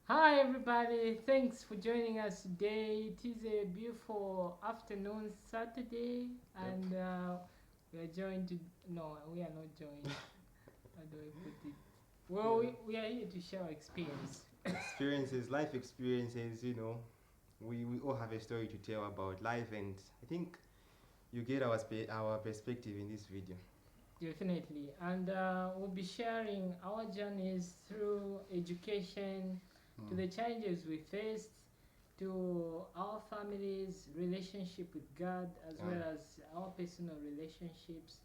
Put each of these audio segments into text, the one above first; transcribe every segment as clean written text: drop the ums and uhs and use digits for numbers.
Hi everybody, thanks for joining us today. It is a beautiful afternoon Saturday Yep. and we are joined to no, we are not joined. How do I put it? Well, Yeah. we are here to share our experience. Experiences, life experiences, we all have a story to tell about life, and I think you get our perspective in this video. Definitely. And we'll be sharing our journeys through education, to Mm. the challenges we faced, to our families' relationship with God, as well Yeah. as our personal relationships.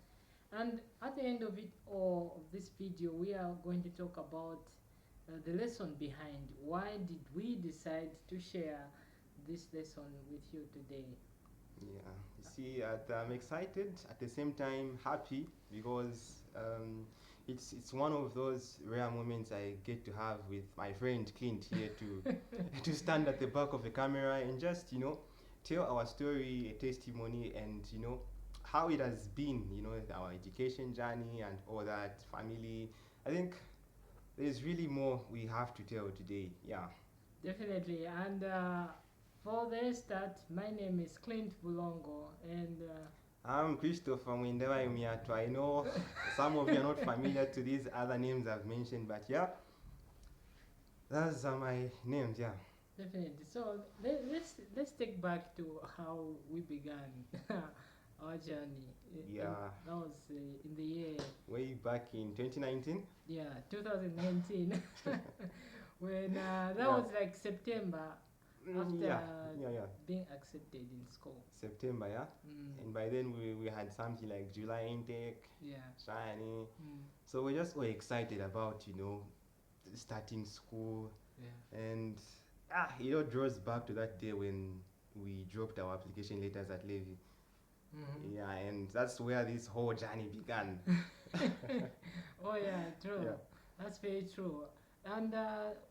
And at the end of it all, of this video, we are going to talk about the lesson behind why did we decide to share this lesson with you today. Yeah. You see, I'm excited at the same time happy because it's one of those rare moments I get to have with my friend Clint here to to stand at the back of the camera and just tell our story, a testimony, and how it has been, our education journey and all that, family. I think there's really more we have to tell today. Yeah. Definitely. And for the start, my name is Clint Bulongo, and I'm Christopher Muyatwa. I know some of you are not familiar to these other names I've mentioned, but yeah, those are my names. Yeah. definitely. So let's take back to how we began our journey. Yeah. That was in the year Way back in 2019. 2019, when that Yeah. was like September after Yeah. Yeah. Yeah. being accepted in school. September. Yeah. Mm, And by then we had something like July intake, yeah. shiny. Mm, So we just were excited about starting school, yeah. and it all draws back to that day when we dropped our application letters at Levy. Mm-hmm. Yeah, and that's where this whole journey began. Oh yeah, true. Yeah. That's very true. And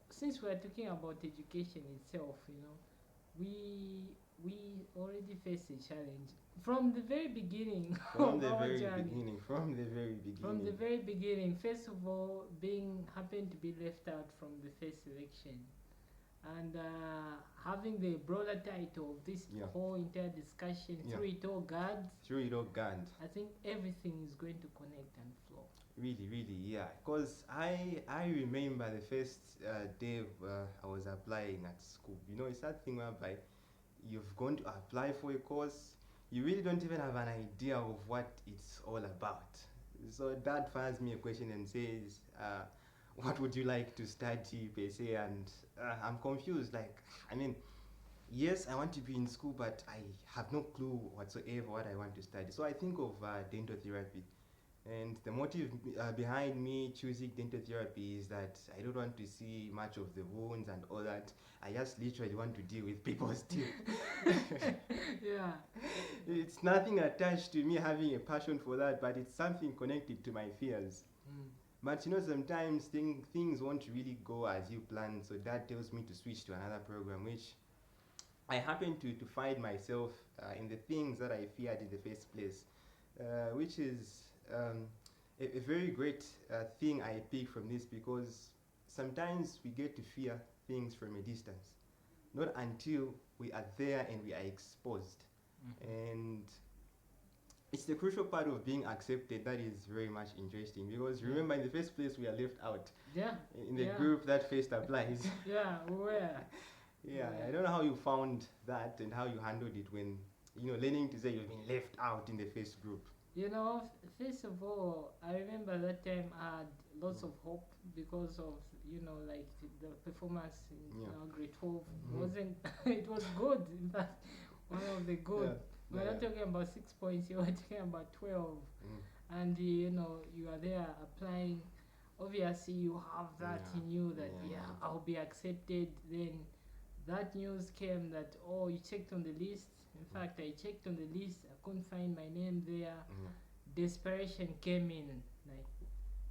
since we're talking about education itself, we already faced a challenge from the very beginning From of the our very journey. beginning, from the very From the beginning. very beginning, first of all, being happened to be left out from the first selection, and having the broader title of this Yeah, whole entire discussion yeah. through it all, God, Through it all, God. I think everything is going to connect and flow. Really, really, yeah. Because I remember the first day I was applying at school. It's that thing whereby you've gone to apply for a course, you really don't even have an idea of what it's all about. So dad fires me a question and says, what would you like to study per se? And I'm confused. Like, I mean, yes, I want to be in school, but I have no clue whatsoever what I want to study. So I think of dental therapy. And the motive behind me choosing dental therapy is that I don't want to see much of the wounds and all that. I just literally want to deal with people's teeth. Yeah. It's nothing attached to me having a passion for that, but it's something connected to my fears. Mm. But sometimes things won't really go as you plan, so that tells me to switch to another program, which I happen to find myself in the things that I feared in the first place, which is a very great thing I pick from this because sometimes we get to fear things from a distance, not until we are there and we are exposed. Mhm. And it's the crucial part of being accepted that is very much interesting because Yeah. remember, in the first place, we are left out Yeah. in the Yeah. group that first applies. Yeah. We were. Yeah, I don't know how you found that and how you handled it when learning to say you've been left out in the first group. First of all, I remember that time I had lots Mm. of hope because of like the performance in Yeah. grade 12 Mhm. wasn't. It was good. In fact, one of the good. Yeah. We're Yeah. not talking about 6 points. You were talking about 12, Mm. and you are there applying. Obviously, you have that Yeah. in you that Yeah. yeah, Yeah. I'll be accepted. Then that news came that oh, you checked on the list. In Mm. fact, I checked on the list. I couldn't find my name there. Yeah. Desperation came in, like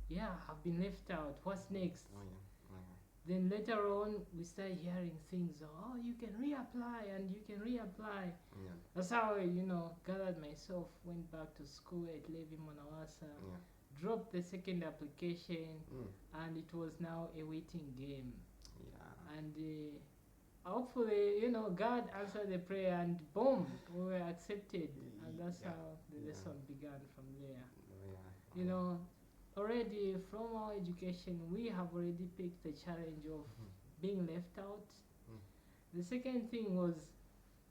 yeah, I've been left out, what's next? Oh yeah. Oh Then later on we started hearing things, oh, you can reapply and you can reapply. yeah. That's how I gathered myself, went back to school at Levi Monawasa, Yeah. Yeah. dropped the second application, Mm. and it was now a waiting game. Yeah. and hopefully, God answered the prayer, and boom, we were accepted, and that's Yeah. how the Yeah. lesson began from there. Oh, yeah. You know, already from our education, we have already picked the challenge of Mhm. being left out. Mm. The second thing was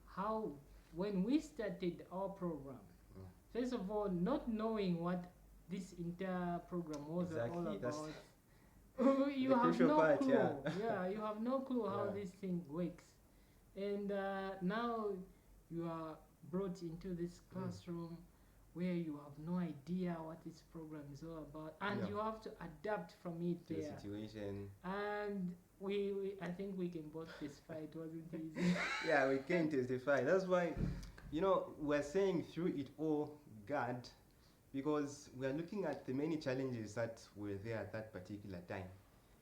how, when we started our program, Mm. first of all, not knowing what this entire program was all Exactly. That's about, you the have crucial no part. clue. Yeah. Yeah, you have no clue how Yeah. this thing works. And now you are brought into this Mm. classroom where you have no idea what this program is all about, and Yeah. you have to adapt from it To the there. situation. And we I think we can both testify it wasn't easy. Yeah, we can testify. That's why, we're saying through it all, God, because we are looking at the many challenges that were there at that particular time.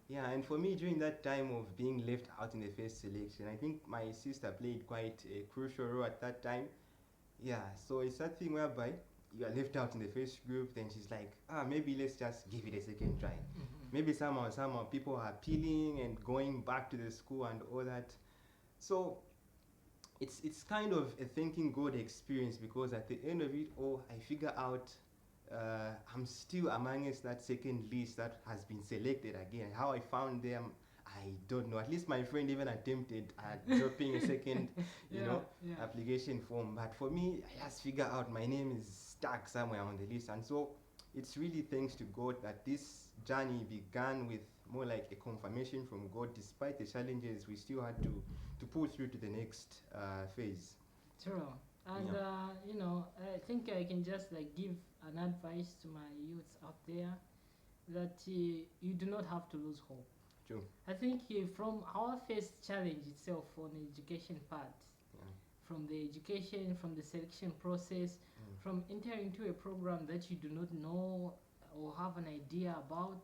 Yeah, and for me, during that time of being left out in the first selection, I think my sister played quite a crucial role at that time. Yeah, so it's that thing whereby you are left out in the first group, then she's like, maybe let's just give it a second try. Mhm. Maybe somehow people are appealing and going back to the school and all that. So it's kind of a thanking God experience, because at the end of it all, I figure out I'm still amongst that second list that has been selected again. How I found them, I don't know. At least my friend even attempted at dropping a second, Yeah, yeah. application form. But for me, I just figure out my name is stuck somewhere on the list, and so it's really thanks to God that this journey began with more like a confirmation from God. Despite the challenges, we still had to pull through to the next phase. True. And Yeah. I think I can just like give an advice to my youths out there that you do not have to lose hope. True. I think from our first challenge itself on the education part, Yeah. from the education, from the selection process, Mm. from entering into a program that you do not know or have an idea about,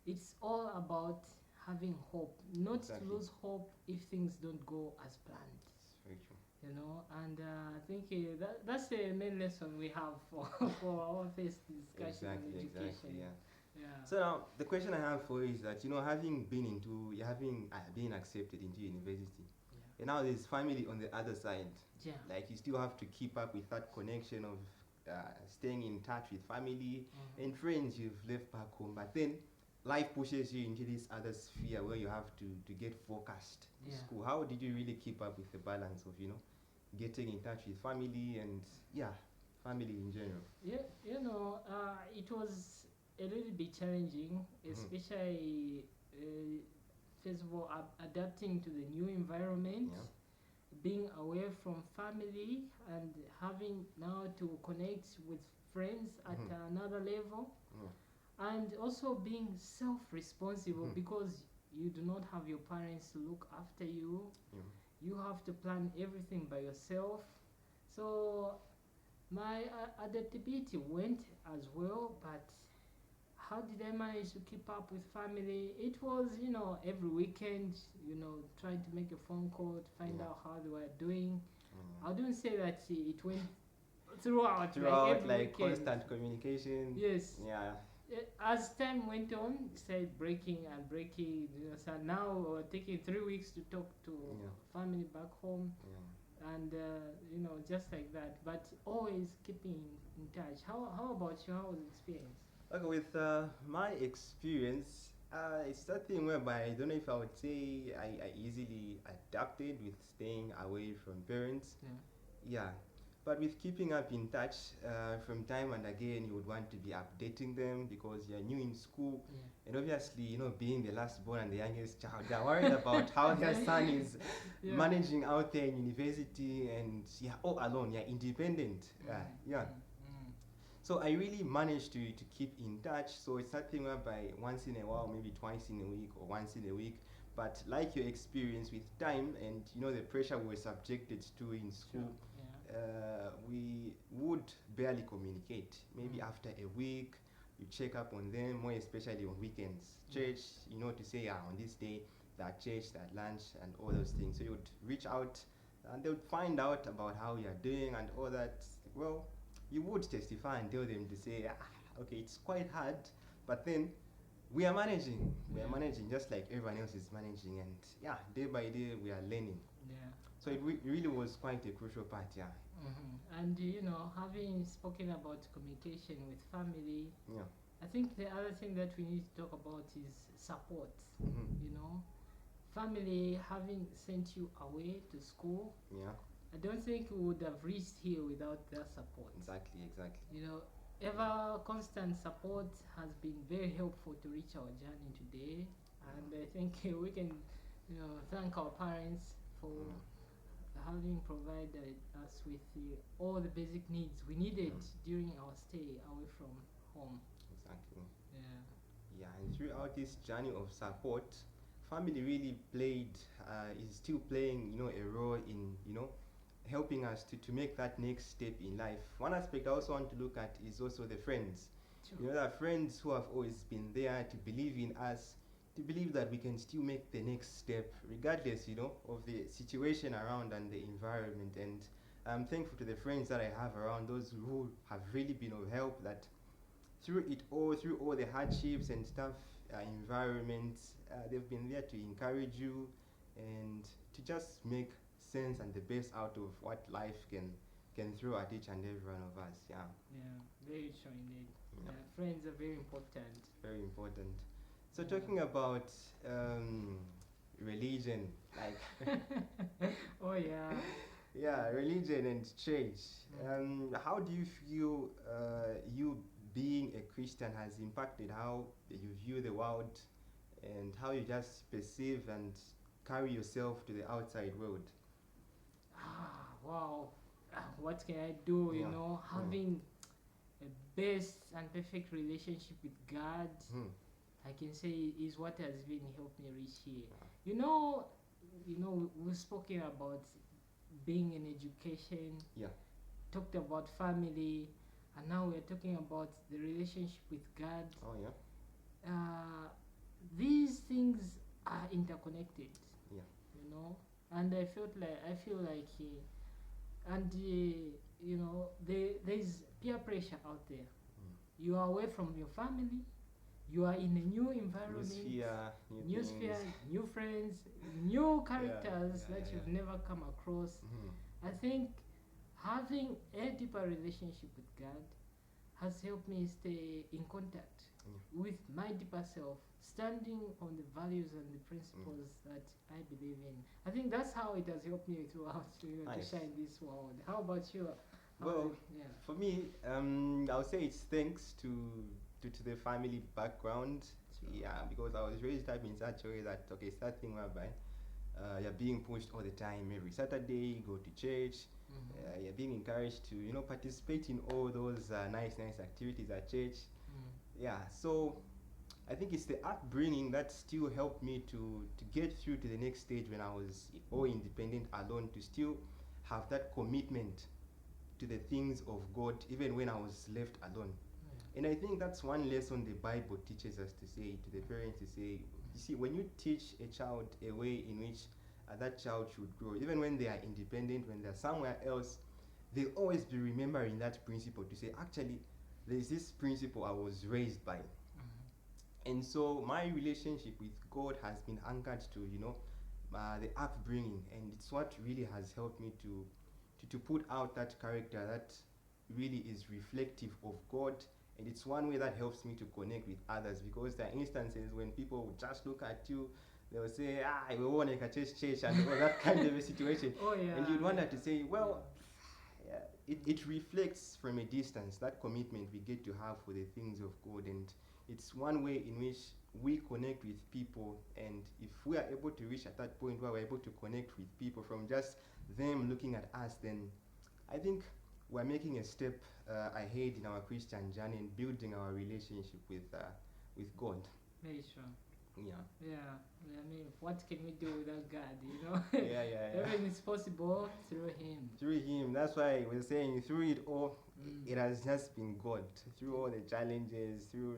it's all about having hope, not to Exactly. lose hope if things don't go as planned. It's very true. And I think that's the main lesson we have for, for our first discussion on Exactly. education. Exactly. Yeah. Yeah. So now the question I have for you is that, having been accepted into university, Yeah. and now there's family on the other side. Yeah. Like, you still have to keep up with that connection of staying in touch with family Mhm. and friends you've left back home. But then life pushes you into this other sphere where you have to get focused to Yeah. school. How did you really keep up with the balance of getting in touch with family and family in general? Yeah, it was a little bit challenging, Mhm. especially first of all adapting to the new environment, Yeah. being away from family, and having now to connect with friends at Mhm. another level, Yeah. and also being self-responsible Mhm. because you do not have your parents to look after you. Yeah. You have to plan everything by yourself. So my adaptability went as well, but how did I manage to keep up with family? It was, every weekend, trying to make a phone call to find Yeah. out how they were doing. I Mm. wouldn't say that it went throughout, like Throughout, every like, weekend. constant communication. Yes. Yeah. As time went on, it started breaking and breaking. So now we're taking 3 weeks to talk to Yeah. family back home, Yeah. and just like that. But always keeping in touch. How about you? How was the experience? Okay, with my experience, it's that thing whereby I don't know if I would say I easily adapted with staying away from parents. Yeah. Yeah, but with keeping up in touch, from time and again, you would want to be updating them because you're new in school. Yeah. And obviously, being the last born and the youngest child, they're worried about how their son is Yeah. managing out there in university, and all alone, you're independent. Yeah. So I really managed to keep in touch. So it's something whereby once in a while, maybe twice in a week or once in a week. But like your experience with time and the pressure we were subjected to in school, Sure. we would barely communicate. Maybe Mm. after a week, you check up on them, more especially on weekends. Church, to say, on this day, that church, that lunch, and all those things. So you would reach out, and they would find out about how you're doing and all that. Well, you would testify and tell them to say, okay, it's quite hard, but then We are managing. We are Yeah. managing just like everyone else is managing, and yeah, day by day we are learning. Yeah. So it really was quite a crucial part. Yeah, And you know, having spoken about communication with family, yeah, I think the other thing that we need to talk about is support. You know, family having sent you away to school, yeah. I don't think we would have reached here without their support. Exactly, exactly. You know, ever constant support has been very helpful to reach our journey today, and I think we can, you know, thank our parents for having provided us with all the basic needs we needed during our stay away from home. Exactly. Yeah. Yeah, and throughout this journey of support, family really is still playing, a role in, helping us to make that next step in life. One aspect I also want to look at is also the friends. Sure. You know, the friends who have always been there to believe in us, to believe that we can still make the next step, regardless, of the situation around and the environment. And I'm thankful to the friends that I have around, those who have really been of help, that through all the hardships and stuff, environments, they've been there to encourage you and to just make sense and the best out of what life can throw at each and every one of us. Yeah, Yeah, very true indeed. yeah, Friends are very important. very important. So Yeah. talking about religion, like Oh yeah. yeah, religion and church. How do you feel you being a Christian has impacted how you view the world and how you just perceive and carry yourself to the outside world? Wow. What can I do? You Yeah. know, having a best and perfect relationship with God, Hmm. I can say is what has been helped me reach here. You know, we've spoken about being in education, Yeah. talked about family, and now we're talking about the relationship with God. Oh yeah. These things are interconnected. Yeah. You know, and I feel like there's peer pressure out there. You are away from your family, you are in a new New environment, sphere, new things. sphere, new friends, new characters yeah, that yeah. you've never come across. I think having a deeper relationship with God has helped me stay in contact with my deeper self, standing on the values and the principles that I believe in. I think that's how it has helped me throughout, Nice. to shine this world. How about you? Well, Yeah. for me, I'll say it's thanks to the family background. Sure. Yeah, because I was raised up in such a way that okay, it's that thing whereby you're being pushed all the time. Every Saturday, you go to church. You're being encouraged to participate in all those nice activities at church. Yeah, so I think it's the upbringing that still helped me to get through to the next stage when I was all independent, alone, to still have that commitment to the things of God, even when I was left alone. And I think that's one lesson the Bible teaches us to say to the parents, to say, you see, when you teach a child a way in which that child should grow, even when they are independent, when they're somewhere else, they'll always be remembering that principle to say, actually, there's this principle I was raised by. And so my relationship with God has been anchored to, the upbringing, and it's what really has helped me to put out that character that really is reflective of God. And it's one way that helps me to connect with others, because there are instances when people will just look at you, they will say, we want to church and all that kind of a situation. Oh yeah. And you'd want to say, well, it reflects from a distance that commitment we get to have for the things of God. And it's one way in which we connect with people, and if we are able to reach at that point where we're able to connect with people from just them looking at us, then I think we're making a step ahead in our Christian journey and building our relationship with God. Very true. Yeah. Yeah, I mean, what can we do without God, Yeah. Everything is possible through Him. Through Him, that's why we're saying through it all, it has just been God. Through all the challenges, through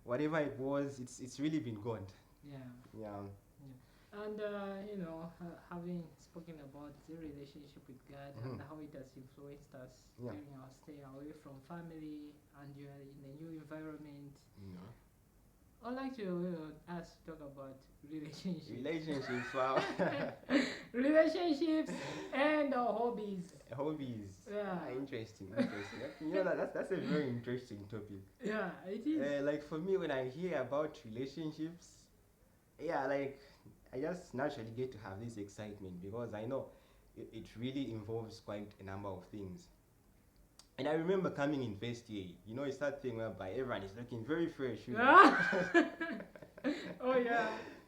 whatever it was, it's really been God. Yeah. Yeah. And having spoken about the relationship with God and how it has influenced us during our stay away from family, and you're in a new environment, I'd like to us to talk about relationships. Relationships, wow. Relationships and hobbies. Hobbies. Yeah. Interesting, interesting. That's a very interesting topic. Yeah, it is. Like for me, when I hear about relationships, yeah, like I just naturally get to have this excitement because I know it really involves quite a number of things. And I remember coming in first year, it's that thing whereby everyone is looking very fresh. Oh yeah.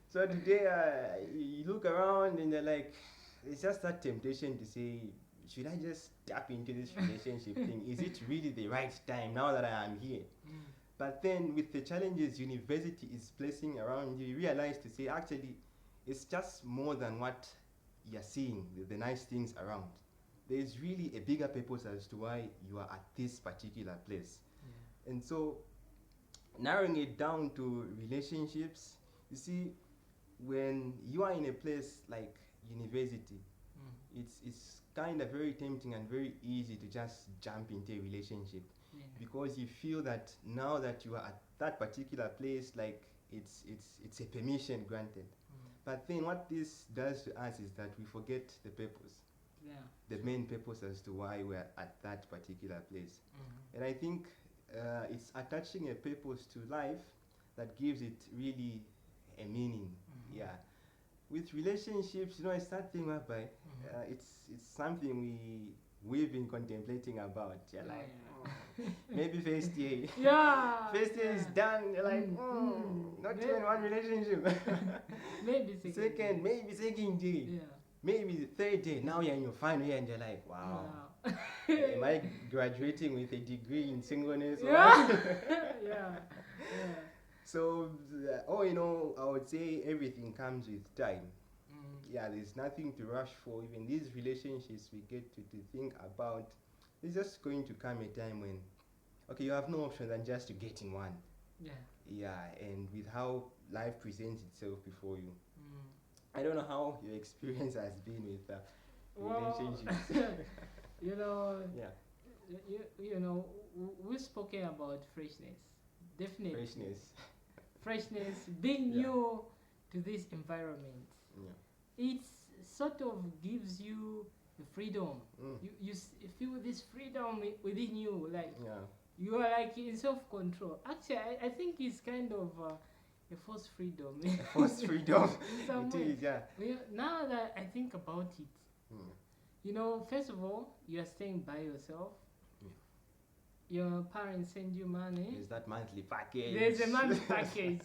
So today, you look around and they're like, it's just that temptation to say, should I just tap into this relationship thing? Is it really the right time now that I am here? Mm. But then, with the challenges university is placing around you, you realize to say, actually, it's just more than what you're seeing, the nice things around. There's really a bigger purpose as to why you are at this particular place. Yeah. And so, narrowing it down to relationships, you see, when you are in a place like university, it's kind of very tempting and very easy to just jump into a relationship Yeah. because you feel that now that you are at that particular place, like it's a permission granted. But then what this does to us is that we forget the purpose, Yeah. the main purpose as to why we're at that particular place. And I think it's attaching a purpose to life that gives it really a meaning. Yeah. With relationships, it's that thing whereby it's something we've been contemplating about. Yeah, like maybe first year. Yeah. First year is done. You're like, not Maybe- even one relationship. Maybe Second, maybe second day. Yeah. Maybe the third day. Now you're in your final year and you're like, wow. Wow. Am I graduating with a degree in singleness? Yeah. Yeah. Yeah. So, all in all, I would say everything comes with time. Yeah, there's nothing to rush for. Even these relationships we get to think about, there's just going to come a time when, okay, you have no option than just to get in one. Yeah. Yeah, and with how life presents itself before you. I don't know how your experience has been with relationships. You know, Yeah, we've spoken about freshness. Definitely. freshness. Being Yeah. new to this environment. Yeah. It sort of gives you the freedom. Mm. You feel this freedom within you, like Yeah. you are like in self-control. Actually, I think it's kind of a false freedom. Forced freedom. In some It way. is, yeah. Now that I think about it, Mm. first of all, you are staying by yourself. Yeah. Your parents send you money. There's that monthly package. There's a month package.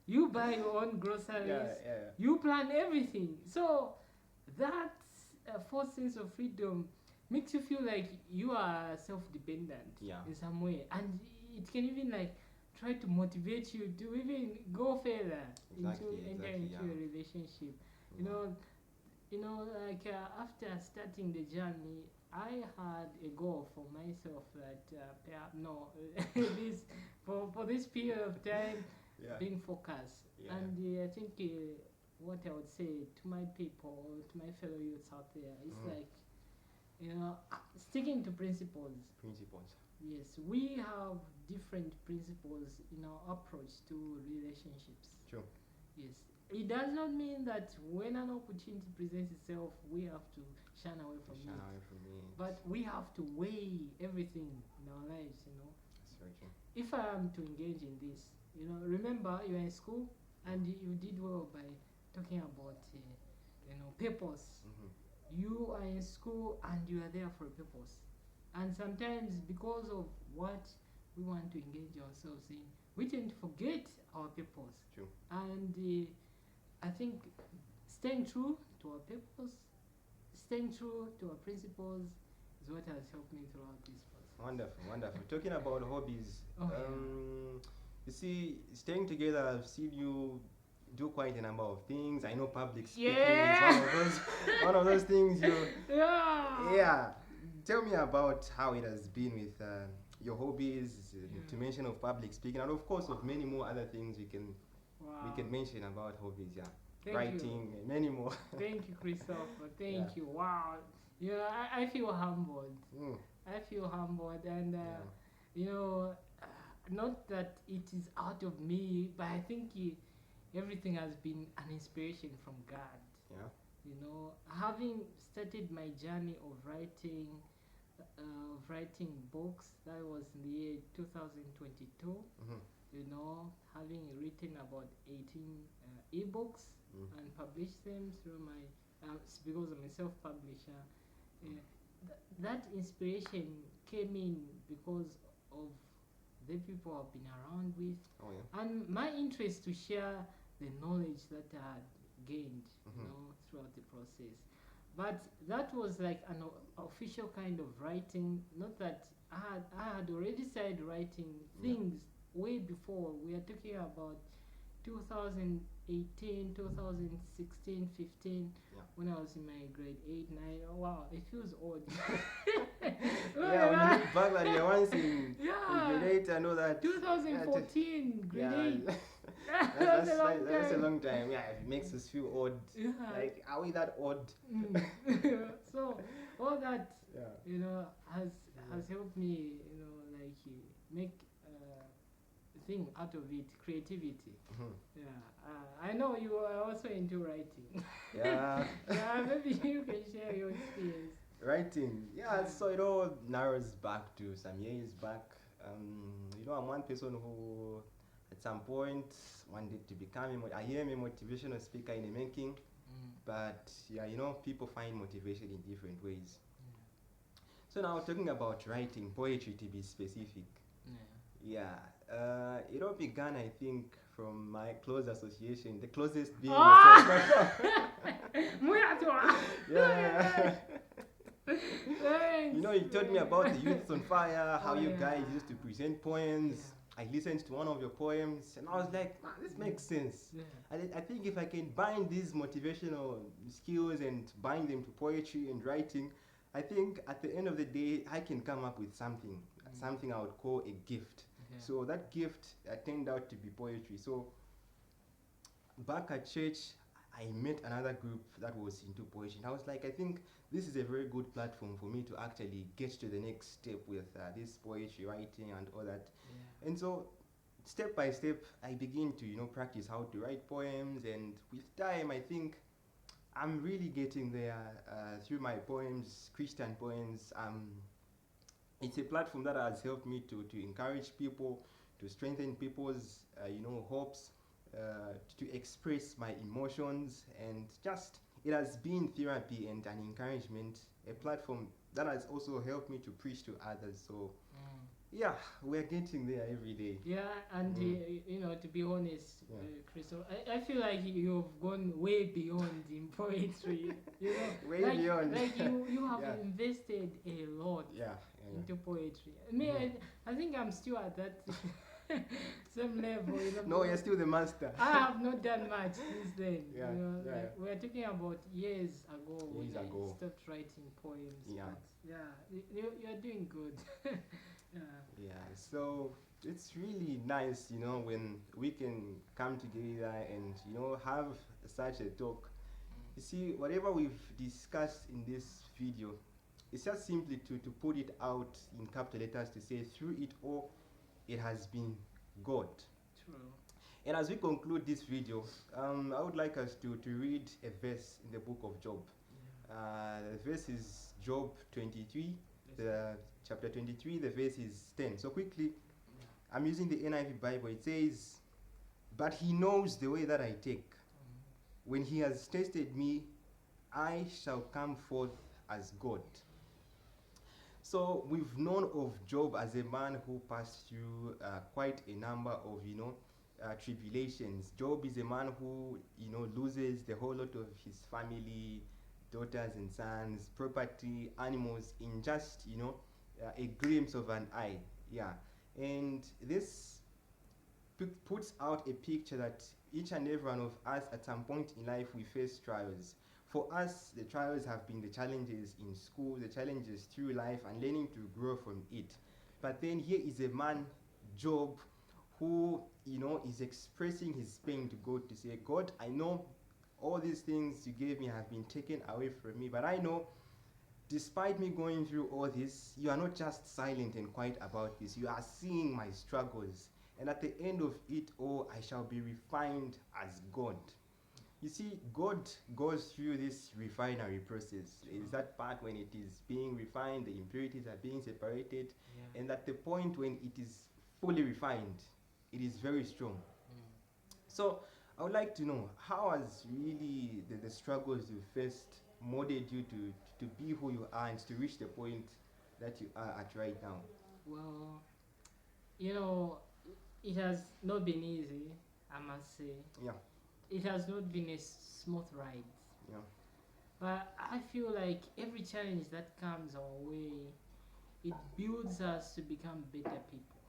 You buy your own groceries. Yeah. You plan everything. So that false sense of freedom makes you feel like you are self-dependent Yeah. in some way, and it can even like try to motivate you to even go further enter into yeah. a relationship. Like after starting the journey, I had a goal for myself that this for this period of time Yeah. being focused. Yeah. And I think what I would say to my people, to my fellow youths out there, is like sticking to principles. Principles. Yes, we have different principles in our approach to relationships. True. Yes, it does not mean that when an opportunity presents itself, we have to shun away from Shun it. away from me. But we have to weigh everything in our lives. That's very true. If I am to engage in this, remember you're in school and you did well by talking about purpose. You are in school and you are there for a purpose. And sometimes because of what we want to engage ourselves in, we tend to forget our purpose. True. And I think staying true to our purpose, staying true to our principles is what has helped me throughout this process. Wonderful. Talking about hobbies, Oh, you see, staying together, I've seen you do quite a number of things. I know public speaking Yeah. is one of those things you. Yeah. Yeah. Tell me about how it has been with your hobbies, to mention of public speaking, and of course of many more other things we can mention about hobbies. Yeah. Thank Writing, and many more. Thank you, Christopher. Thank Yeah. you. Wow. I feel humbled. Mm. I feel humbled, and not that it is out of me, but I think everything has been an inspiration from God. Yeah. You know, having started my journey of writing books, that was in the year 2022. Mm-hmm. You know, having written about 18 ebooks Mm. and published them through my because I'm a self-publisher. That inspiration came in because of the people I've been around with, Oh yeah. and my interest to share the knowledge that I had gained, Mm-hmm. throughout the process. But that was like an official kind of writing. Not that I had already started writing Yeah. things way before. We are talking about 2018, 2016, 15, Yeah. when I was in my grade 8, 9. Oh, wow, it feels odd. Yeah, when you look back that you're once in Yeah. grade 8, I know that. 2014, grade Yeah, 8. that's a long that's a time. long time. Yeah, it makes us feel odd. Yeah. Like, are we that odd? Mm. So all that, Yeah. has Yeah. has helped me, like make a thing out of it, creativity. Mhm. Yeah, I know you are also into writing. Yeah. Yeah, maybe you can share your experience. Writing. Yeah, Yeah. so it all narrows back to some years back. I'm one person who, at some point, wanted to become I am a motivational speaker in the making. Mm. But yeah, people find motivation in different ways. Yeah. So now talking about writing, poetry to be specific. Yeah. Yeah, it all began, I think, from my close association, the closest being Ah! yourself. Muyatwa! Yeah. Thanks. You told me about the Youth on Fire, how Oh, you yeah. guys used to present poems. Yeah. I listened to one of your poems and I was like, man, this makes sense. Yeah. I think if I can bind these motivational skills and bind them to poetry and writing, I think at the end of the day, I can come up with something I would call a gift. Yeah. So that gift turned out to be poetry. So back at church, I met another group that was into poetry. And I was like, I think this is a very good platform for me to actually get to the next step with this poetry writing and all that. Yeah. And so step by step, I begin to practice how to write poems, and with time, I think I'm really getting there through my poems, Christian poems. It's a platform that has helped me to encourage people, to strengthen people's hopes, to express my emotions, and just it has been therapy and an encouragement, a platform that has also helped me to preach to others. So Mm. yeah, we're getting there every day. Yeah, and to be honest, Yeah. Crystal, I feel like you've gone way beyond in poetry. Way like, beyond. Like you have Yeah. invested a lot Yeah, into poetry. Me, Mhm. I think I'm still at that same level. No, you're still the master. I have not done much since then. Yeah, yeah, Like we're talking about years ago when Years I ago. stopped writing poems. Yeah. But yeah, you're doing good. Yeah. Yeah, so it's really nice, when we can come together and, have such a talk. You see, whatever we've discussed in this video, it's just simply to put it out in capital letters to say, through it all, it has been God. True. And as we conclude this video, I would like us to read a verse in the book of Job. Yeah. The verse is Job 23, chapter 23, the verse is 10. So quickly, I'm using the NIV Bible. It says, "But he knows the way that I take. When he has tested me, I shall come forth as God." So we've known of Job as a man who passed through quite a number of, tribulations. Job is a man who, loses the whole lot of his family, daughters and sons, property, animals in just, a glimpse of an eye. Yeah. And this puts out a picture that each and every one of us at some point in life we face trials. For us, the trials have been the challenges in school, the challenges through life, and learning to grow from it. But then here is a man, Job, who is expressing his pain to God, to say, God, I know all these things you gave me have been taken away from me, but I know despite me going through all this, you are not just silent and quiet about this. You are seeing my struggles. And at the end of it all, I shall be refined as God. You see, God goes through this refinery process. It's that part when it is being refined, the impurities are being separated, Yeah. and at the point when it is fully refined, it is very strong. So I would like to know, how has really the struggles you faced molded you to be who you are and to reach the point that you are at right now? Well, you know, it has not been easy, I must say. Yeah, It has not been a smooth ride. yeah, But I feel like every challenge that comes our way, it builds us to become better people.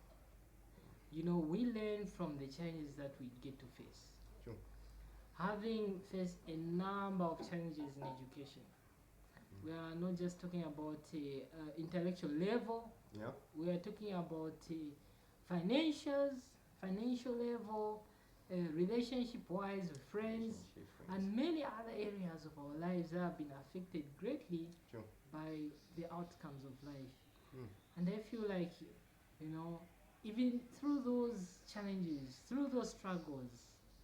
You know, we learn from the challenges that we get to face. sure. Having faced a number of challenges in education, we are not just talking about intellectual level, Yeah, we are talking about financials, financial level, relationship wise with friends, relationship, friends. and many other areas of our lives that have been affected greatly Sure. by the outcomes of life. Mm. And I feel like, you know, even through those challenges, through those struggles,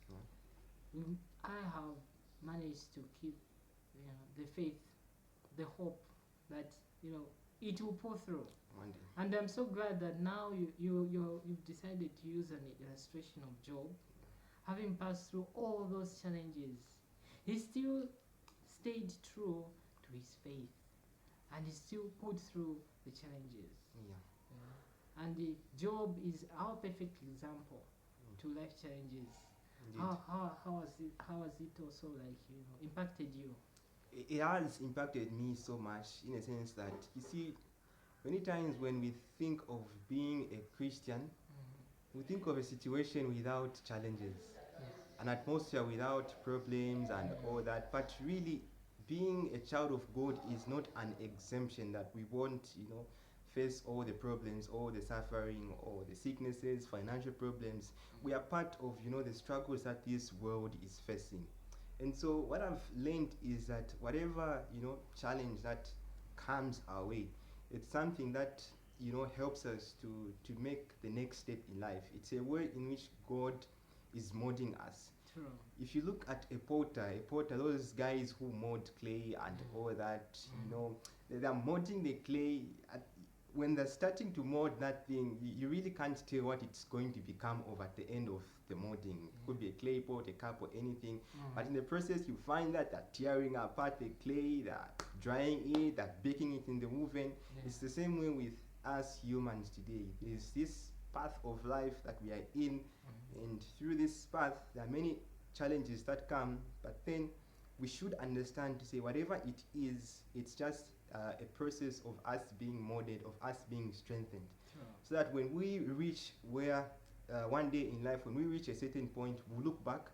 Yeah. I have managed to keep, the faith, the hope that, it will pull through. One day. And I'm so glad that now you've decided to use an illustration of Job, having passed through all those challenges. He still stayed true to his faith, and he still put through the challenges. Yeah. And Job is our perfect example to life challenges. Indeed. How has it also impacted you? It has impacted me so much in a sense that, you see, many times when we think of being a Christian, we think of a situation without challenges, an atmosphere without problems and all that. But really, being a child of God is not an exemption that we won't, face all the problems, all the suffering, all the sicknesses, financial problems. We are part of, the struggles that this world is facing. And so what I've learned is that whatever, challenge that comes our way, it's something that, helps us to make the next step in life. It's a way in which God is molding us. True. If you look at a potter, those guys who mold clay and all that, they're molding the clay. When they're starting to mold that thing, you really can't tell what it's going to become of at the end of the molding. It could be a clay pot, a cup, or anything. But in the process, you find that they're tearing apart the clay, they're drying it, they're baking it in the oven. It's the same way with us humans today. There's this path of life that we are in, and through this path, there are many challenges that come, but then we should understand to say whatever it is, it's just a process of us being molded, of us being strengthened. True. So that when we reach where, one day in life, when we reach a certain point, we look back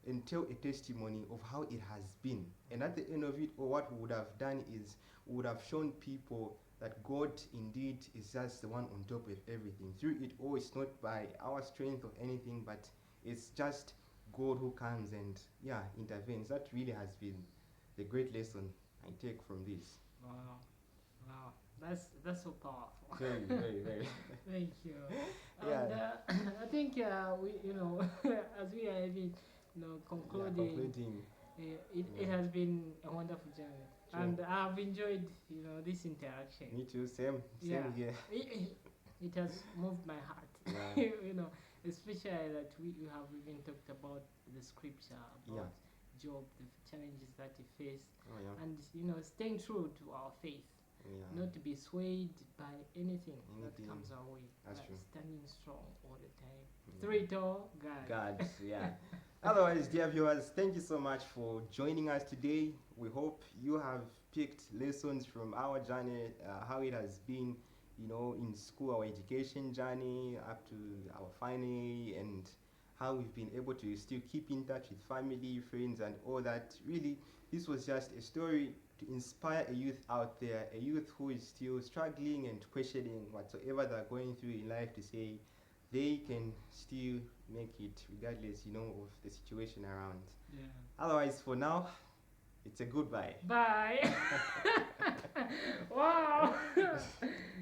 and tell a testimony of how it has been. And at the end of it, or what we would have done is, we would have shown people that God indeed is just the one on top of everything. Through it all, it's not by our strength or anything, but it's just God who comes and intervenes. That really has been the great lesson I take from this. Wow, that's so powerful. Very, very, very. Thank you. Yeah. And I think we, as we are even, concluding, it has been a wonderful journey, Sure. and I've enjoyed, this interaction. Me too. Same Yeah. here. It has moved my heart. Yeah. Especially that we have even talked about the scripture about Job, the challenges that he faced, Oh yeah. and staying true to our faith, Yeah. not to be swayed by anything that Anything. comes our way. That's but true. standing strong all the time. Yeah. Through it all, God. God, yeah. Otherwise, dear viewers, thank you so much for joining us today. We hope you have picked lessons from our journey, how it has been, in school, our education journey up to our final year, and how we've been able to still keep in touch with family, friends, and all that. Really, this was just a story to inspire a youth out there, a youth who is still struggling and questioning whatsoever they're going through in life, to say they can still make it regardless, of the situation around. Yeah. Otherwise, for now, It's a goodbye. Bye. Wow.